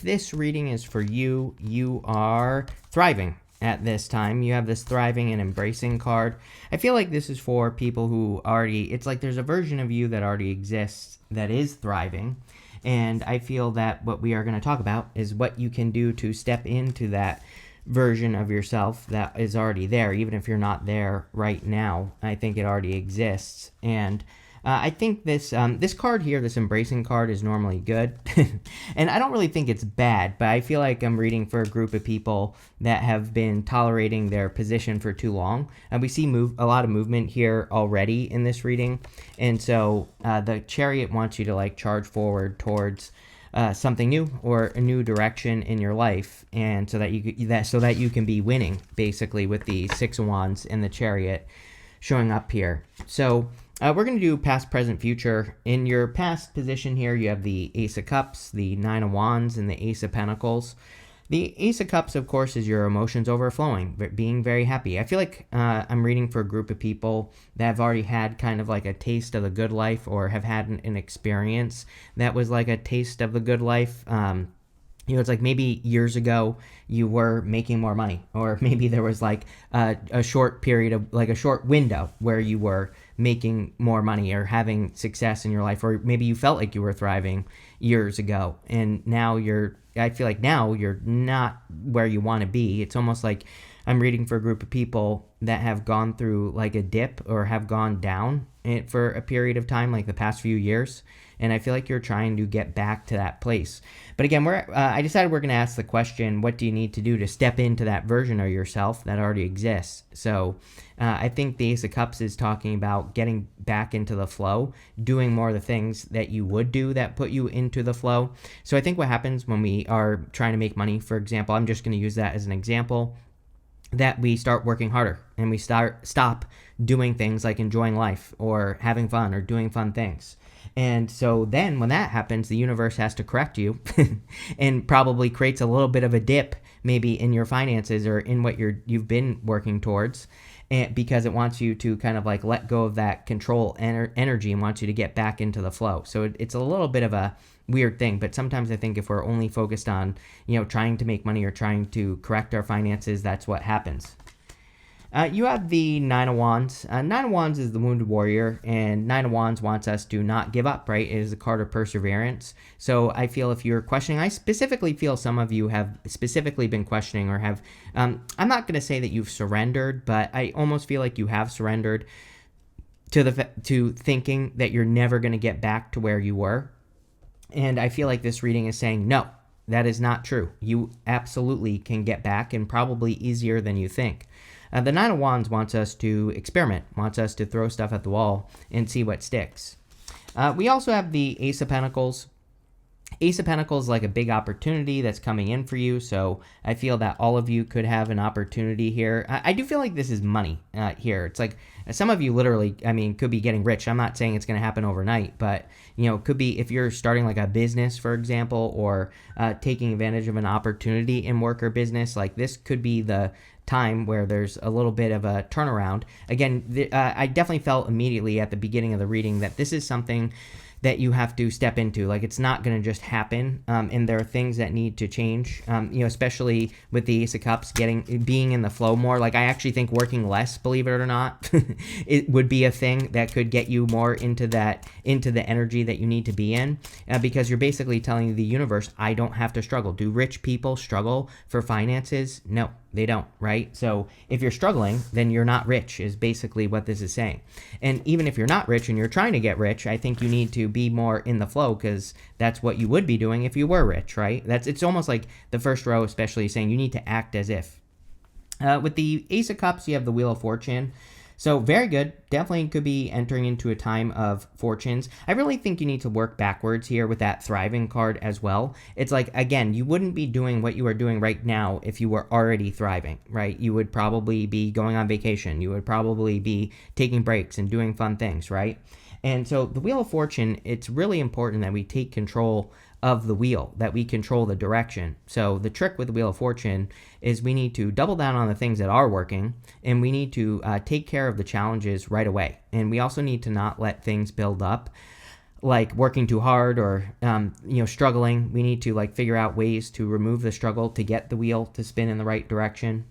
this reading is for you, you are thriving at this time. You have this thriving and embracing card. I feel like this is for people who already, it's like there's a version of you that already exists that is thriving. And I feel that what we are going to talk about is what you can do to step into that version of yourself that is already there, even if you're not there right now. I think it already exists. And I think this card here, this embracing card, is normally good. And I don't really think it's bad, but I feel like I'm reading for a group of people that have been tolerating their position for too long. And we see a lot of movement here already in this reading. And so the Chariot wants you to like charge forward towards something new or a new direction in your life, and so that you can be winning, basically, with the Six of Wands and the Chariot showing up here. So we're going to do past, present, future. In your past position here, you have the Ace of Cups, the Nine of Wands, and the Ace of Pentacles. The Ace of Cups, of course, is your emotions overflowing, being very happy. I feel like I'm reading for a group of people that have already had kind of like a taste of the good life, or have had an experience that was like a taste of the good life. It's like maybe years ago you were making more money, or maybe there was like a short period of like a short window where you were making more money or having success in your life, or maybe you felt like you were thriving years ago, and now I feel like now you're not where you want to be. It's almost like I'm reading for a group of people that have gone through like a dip or have gone down for a period of time, like the past few years. And I feel like you're trying to get back to that place. But again, I decided we're going to ask the question, what do you need to do to step into that version of yourself that already exists? So I think the Ace of Cups is talking about getting back into the flow, doing more of the things that you would do that put you into the flow. So I think what happens when we are trying to make money, for example, I'm just going to use that as an example, that we start working harder and we stop doing things like enjoying life or having fun or doing fun things. And so then when that happens, the universe has to correct you and probably creates a little bit of a dip maybe in your finances or in what you've been working towards, and because it wants you to kind of like let go of that control energy and wants you to get back into the flow. So it's a little bit of a weird thing, but sometimes I think if we're only focused on, trying to make money or trying to correct our finances, that's what happens. You have the Nine of Wands. Nine of Wands is the Wounded Warrior, and Nine of Wands wants us to not give up, right? It is a card of perseverance. So I feel if you're questioning, I specifically feel some of you have specifically been questioning or have, I'm not going to say that you've surrendered, but I almost feel like you have surrendered to thinking that you're never going to get back to where you were. And I feel like this reading is saying, no, that is not true. You absolutely can get back, and probably easier than you think. The Nine of Wands wants us to experiment, wants us to throw stuff at the wall and see what sticks. We also have the Ace of Pentacles. Ace of Pentacles is like a big opportunity that's coming in for you, so I feel that all of you could have an opportunity here. I do feel like this is money here. It's like some of you literally, could be getting rich. I'm not saying it's going to happen overnight, but, could be if you're starting like a business, for example, or taking advantage of an opportunity in work or business, like this could be the time where there's a little bit of a turnaround. Again, I definitely felt immediately at the beginning of the reading that this is something that you have to step into. Like, it's not going to just happen, and there are things that need to change, especially with the Ace of Cups being in the flow more. Like, I actually think working less, believe it or not, it would be a thing that could get you more into the energy that you need to be in, because you're basically telling the universe, I don't have to struggle. Do rich people struggle for finances? No, they don't, right? So if you're struggling, then you're not rich, is basically what this is saying. And even if you're not rich and you're trying to get rich, I think you need to be more in the flow, because that's what you would be doing if you were rich, right? It's almost like the first row especially saying you need to act as if. With the Ace of Cups, you have the Wheel of Fortune. So very good. Definitely could be entering into a time of fortunes. I really think you need to work backwards here with that thriving card as well. It's like, again, you wouldn't be doing what you are doing right now if you were already thriving, right? You would probably be going on vacation. You would probably be taking breaks and doing fun things, right? And so the Wheel of Fortune, it's really important that we take control of the wheel, that we control the direction. So the trick with the Wheel of Fortune is we need to double down on the things that are working, and we need to take care of the challenges right away. And we also need to not let things build up like working too hard or struggling. We need to like figure out ways to remove the struggle to get the wheel to spin in the right direction.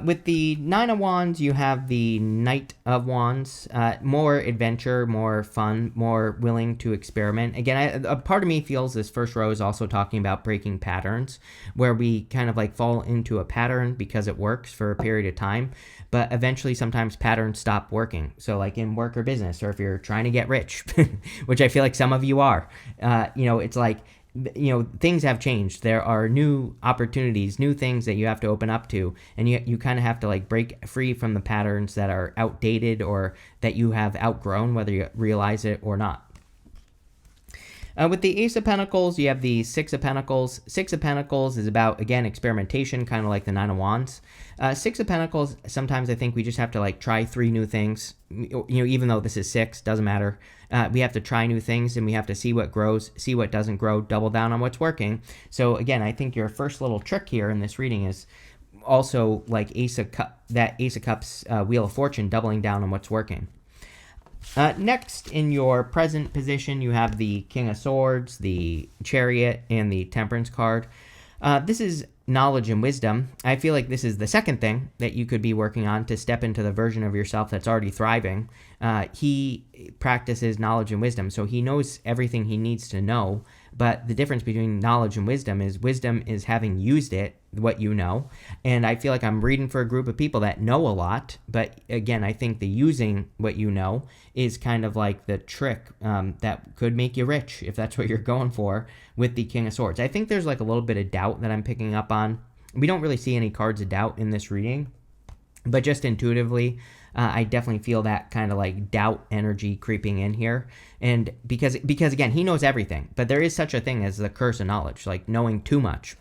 With the Nine of Wands, you have the Knight of Wands. More adventure, more fun, more willing to experiment. Again, a part of me feels this first row is also talking about breaking patterns, where we kind of like fall into a pattern because it works for a period of time, but eventually sometimes patterns stop working. So like in work or business, or if you're trying to get rich, which I feel like some of you are, it's like, things have changed. There are new opportunities, new things that you have to open up to, and you kind of have to like break free from the patterns that are outdated or that you have outgrown, whether you realize it or not. With the Ace of Pentacles, you have the Six of Pentacles. Six of Pentacles is about, again, experimentation, kind of like the Nine of Wands. Six of Pentacles, sometimes I think we just have to like try 3 new things. Even though this is 6, doesn't matter. We have to try new things and we have to see what grows, see what doesn't grow, double down on what's working. So again, I think your first little trick here in this reading is also like Ace of Cups, Wheel of Fortune, doubling down on what's working. Next, in your present position, you have the King of Swords, the Chariot, and the Temperance card. This is knowledge and wisdom. I feel like this is the second thing that you could be working on to step into the version of yourself that's already thriving. He practices knowledge and wisdom, so he knows everything he needs to know. But the difference between knowledge and wisdom is having used it, what you know. And I feel like I'm reading for a group of people that know a lot. But again, I think the using what you know is kind of like the trick that could make you rich, if that's what you're going for, with the King of Swords. I think there's like a little bit of doubt that I'm picking up on. We don't really see any cards of doubt in this reading, but just intuitively, I definitely feel that kind of like doubt energy creeping in here. And because again, he knows everything, but there is such a thing as the curse of knowledge, like knowing too much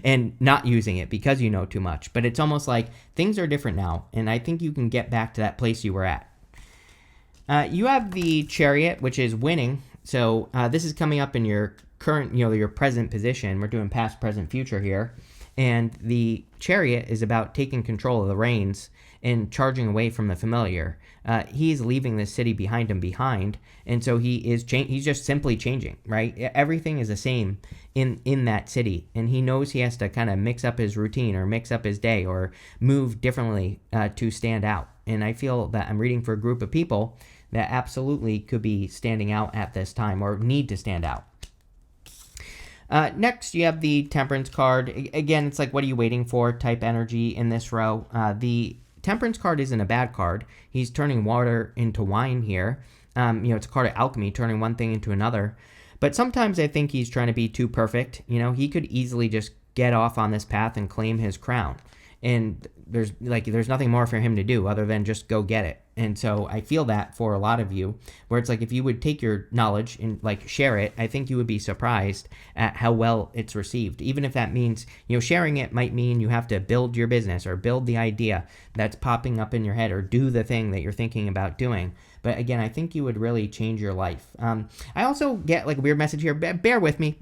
and not using it because you know too much. But it's almost like things are different now, and I think you can get back to that place you were at. You have the Chariot, which is winning. So this is coming up in your current, your present position. We're doing past, present, future here. And the Chariot is about taking control of the reins and charging away from the familiar. He's leaving the city behind him and so he's just simply changing, right? Everything is the same in that city, and he knows he has to kind of mix up his routine or mix up his day or move differently to stand out. And I feel that I'm reading for a group of people that absolutely could be standing out at this time or need to stand out. Next, you have the Temperance card. Again, it's like, what are you waiting for type energy in this row. The Temperance card isn't a bad card. He's turning water into wine here. It's a card of alchemy, turning one thing into another. But sometimes I think he's trying to be too perfect. He could easily just get off on this path and claim his crown. And there's nothing more for him to do other than just go get it. And so I feel that for a lot of you, where it's like, if you would take your knowledge and like share it, I think you would be surprised at how well it's received. Even if that means, sharing it might mean you have to build your business or build the idea that's popping up in your head or do the thing that you're thinking about doing. But again, I think you would really change your life. I also get like a weird message here. Bear with me.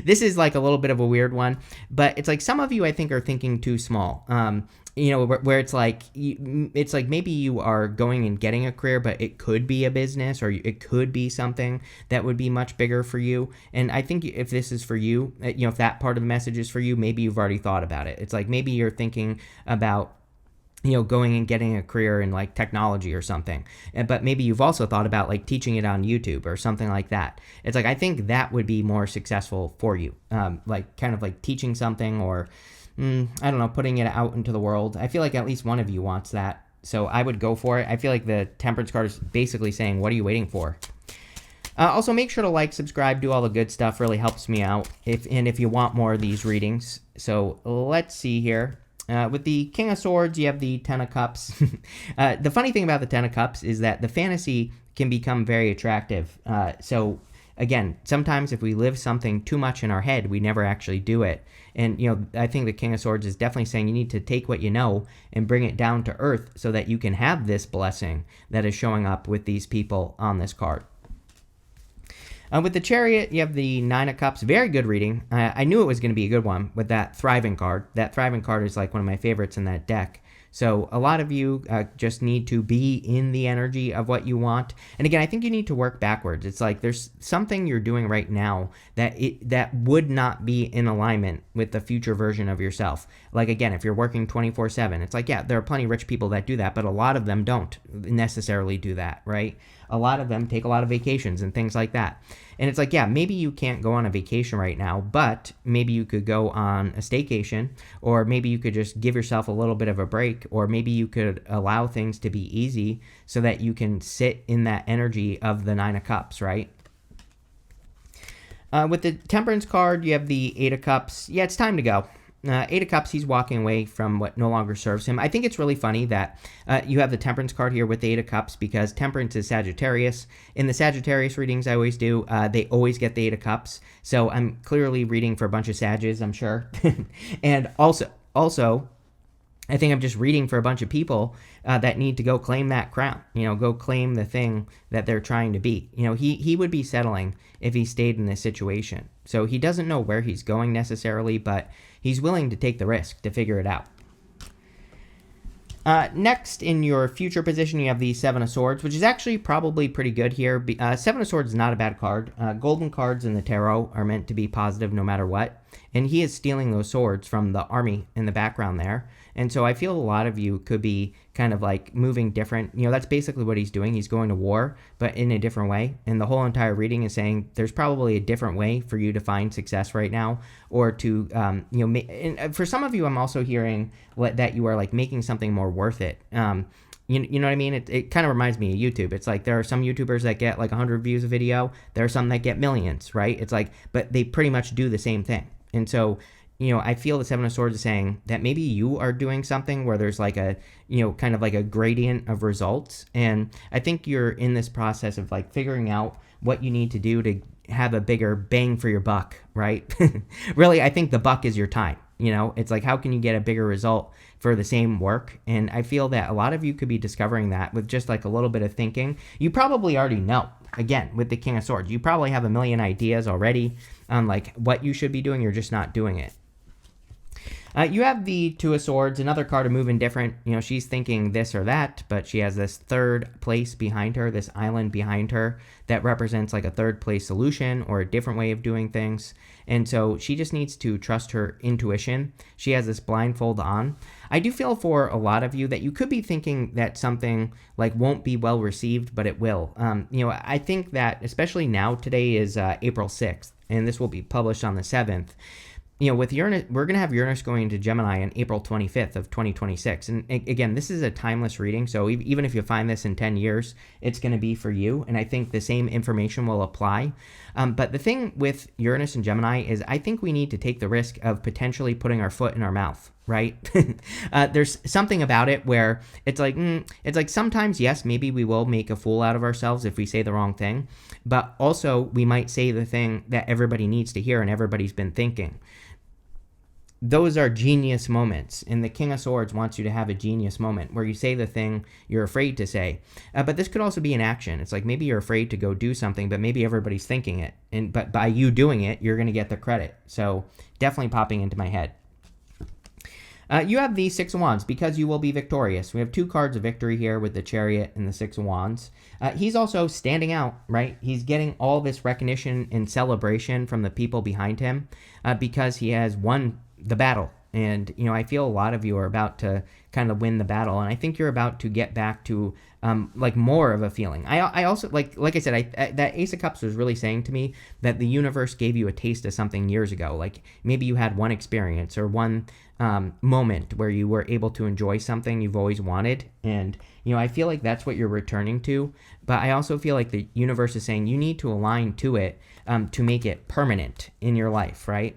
This is like a little bit of a weird one, but it's like some of you I think are thinking too small. Where it's like maybe you are going and getting a career, but it could be a business or it could be something that would be much bigger for you. And I think if this is for you, if that part of the message is for you, maybe you've already thought about it. It's like maybe you're thinking about going and getting a career in like technology or something. But maybe you've also thought about like teaching it on YouTube or something like that. It's like, I think that would be more successful for you. Like kind of like teaching something or, I don't know, putting it out into the world. I feel like at least one of you wants that. So I would go for it. I feel like the Temperance card is basically saying, what are you waiting for? Also, make sure to like, subscribe, do all the good stuff. Really helps me out. If you want more of these readings. So let's see here. With the King of Swords, you have the Ten of Cups. The funny thing about the Ten of Cups is that the fantasy can become very attractive. So again, sometimes if we live something too much in our head, we never actually do it. And, I think the King of Swords is definitely saying you need to take what you know and bring it down to earth so that you can have this blessing that is showing up with these people on this card. With the Chariot, you have the Nine of Cups. Very good reading. I knew it was going to be a good one with that Thriving card. That Thriving card is like one of my favorites in that deck. So a lot of you just need to be in the energy of what you want. And again, I think you need to work backwards. It's like there's something you're doing right now that would not be in alignment with the future version of yourself. Like again, if you're working 24/7, it's like, yeah, there are plenty of rich people that do that, but a lot of them don't necessarily do that, right? A lot of them take a lot of vacations and things like that. And it's like, yeah, maybe you can't go on a vacation right now, but maybe you could go on a staycation, or maybe you could just give yourself a little bit of a break, or maybe you could allow things to be easy so that you can sit in that energy of the Nine of Cups, right? With the Temperance card, you have the Eight of Cups. Yeah, it's time to go. Eight of Cups, he's walking away from what no longer serves him. I think it's really funny that you have the Temperance card here with the Eight of Cups, because Temperance is Sagittarius. In the Sagittarius readings I always do, they always get the Eight of Cups. So I'm clearly reading for a bunch of Sages, I'm sure. And also, I think I'm just reading for a bunch of people that need to go claim that crown, go claim the thing that they're trying to be. He would be settling if he stayed in this situation. So he doesn't know where he's going necessarily, but he's willing to take the risk to figure it out. Next, in your future position, you have the Seven of Swords, which is actually probably pretty good here. Seven of Swords is not a bad card. Golden cards in the tarot are meant to be positive no matter what. And he is stealing those swords from the army in the background there. And so I feel a lot of you could be kind of like moving different. That's basically what he's doing. He's going to war, but in a different way. And the whole entire reading is saying there's probably a different way for you to find success right now, or to, and for some of you, I'm also hearing that you are like making something more worth it. You know what I mean? It kind of reminds me of YouTube. It's like there are some YouTubers that get like 100 views a video. There are some that get millions, right? It's like, but they pretty much do the same thing. And so, I feel the Seven of Swords is saying that maybe you are doing something where there's like a, kind of like a gradient of results. And I think you're in this process of like figuring out what you need to do to have a bigger bang for your buck, right? Really, I think the buck is your time. It's like, how can you get a bigger result for the same work? And I feel that a lot of you could be discovering that with just like a little bit of thinking. You probably already know. Again, with the King of Swords, you probably have a million ideas already on like what you should be doing. You're just not doing it. You have the Two of Swords, another card of moving different. She's thinking this or that, but she has this third place behind her, this island behind her that represents like a third place solution or a different way of doing things. And so she just needs to trust her intuition. She has this blindfold on. I do feel for a lot of you that you could be thinking that something like won't be well received, but it will. I think that especially now, today is April 6th, and this will be published on the 7th. With Uranus, we're going to have Uranus going into Gemini on April 25th of 2026. And again, this is a timeless reading. So even if you find this in 10 years, it's going to be for you. And I think the same information will apply. But the thing with Uranus and Gemini is I think we need to take the risk of potentially putting our foot in our mouth, right? There's something about it where it's like sometimes, yes, maybe we will make a fool out of ourselves if we say the wrong thing. But also we might say the thing that everybody needs to hear and everybody's been thinking. Those are genius moments, and the King of Swords wants you to have a genius moment where you say the thing you're afraid to say. But this could also be an action. It's like maybe you're afraid to go do something, but maybe everybody's thinking it. But by you doing it, you're going to get the credit. So definitely popping into my head. You have the Six of Wands, because you will be victorious. We have two cards of victory here with the Chariot and the Six of Wands. He's also standing out, right? He's getting all this recognition and celebration from the people behind him because he has won the battle. And, I feel a lot of you are about to kind of win the battle. And I think you're about to get back to like more of a feeling. I also, like I said, that Ace of Cups was really saying to me that the universe gave you a taste of something years ago. Like maybe you had one experience or one moment where you were able to enjoy something you've always wanted. And, I feel like that's what you're returning to. But I also feel like the universe is saying you need to align to it to make it permanent in your life, right?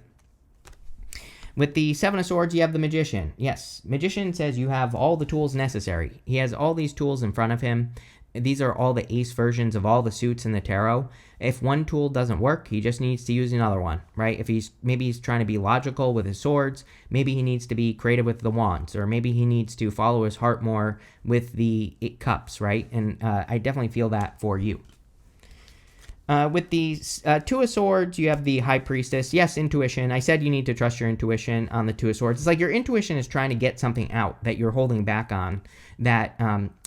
With the Seven of Swords, you have the Magician. Yes, Magician says you have all the tools necessary. He has all these tools in front of him. These are all the ace versions of all the suits in the tarot. If one tool doesn't work, he just needs to use another one, right? If maybe he's trying to be logical with his swords, maybe he needs to be creative with the wands, or maybe he needs to follow his heart more with the 8 cups, right? And I definitely feel that for you. With the Two of Swords, you have the High Priestess. Yes, intuition. I said you need to trust your intuition on the Two of Swords. It's like your intuition is trying to get something out that you're holding back on, that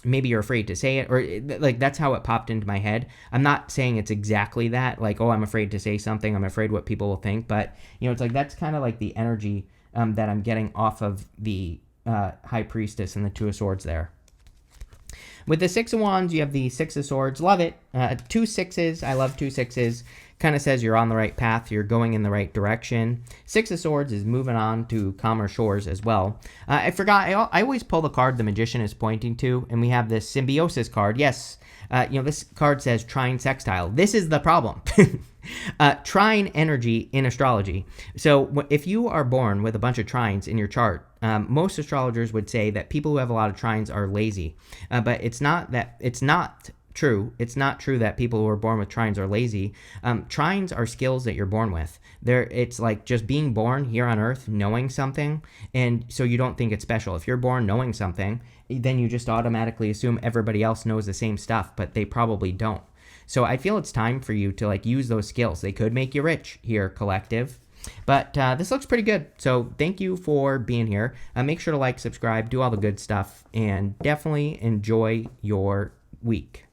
maybe you're afraid to say it, or like that's how it popped into my head. I'm not saying it's exactly that, like, oh, I'm afraid to say something, I'm afraid what people will think, but it's like that's kind of like the energy that I'm getting off of the High Priestess and the Two of Swords there. With the Six of Wands, you have the Six of Swords. Love it. 2 6s. I love 2 6s. Kind of says you're on the right path. You're going in the right direction. Six of Swords is moving on to calmer shores as well. I forgot. I always pull the card the Magician is pointing to, and we have this Symbiosis card. Yes. This card says trine sextile. This is the problem. Trine energy in astrology. So if you are born with a bunch of trines in your chart, most astrologers would say that people who have a lot of trines are lazy. But it's not true. It's not true that people who are born with trines are lazy. Trines are skills that you're born with. It's like just being born here on Earth, knowing something, and so you don't think it's special. If you're born knowing something, then you just automatically assume everybody else knows the same stuff, but they probably don't. So I feel it's time for you to use those skills. They could make you rich here, collective. But this looks pretty good. So thank you for being here. Make sure to like, subscribe, do all the good stuff, and definitely enjoy your week.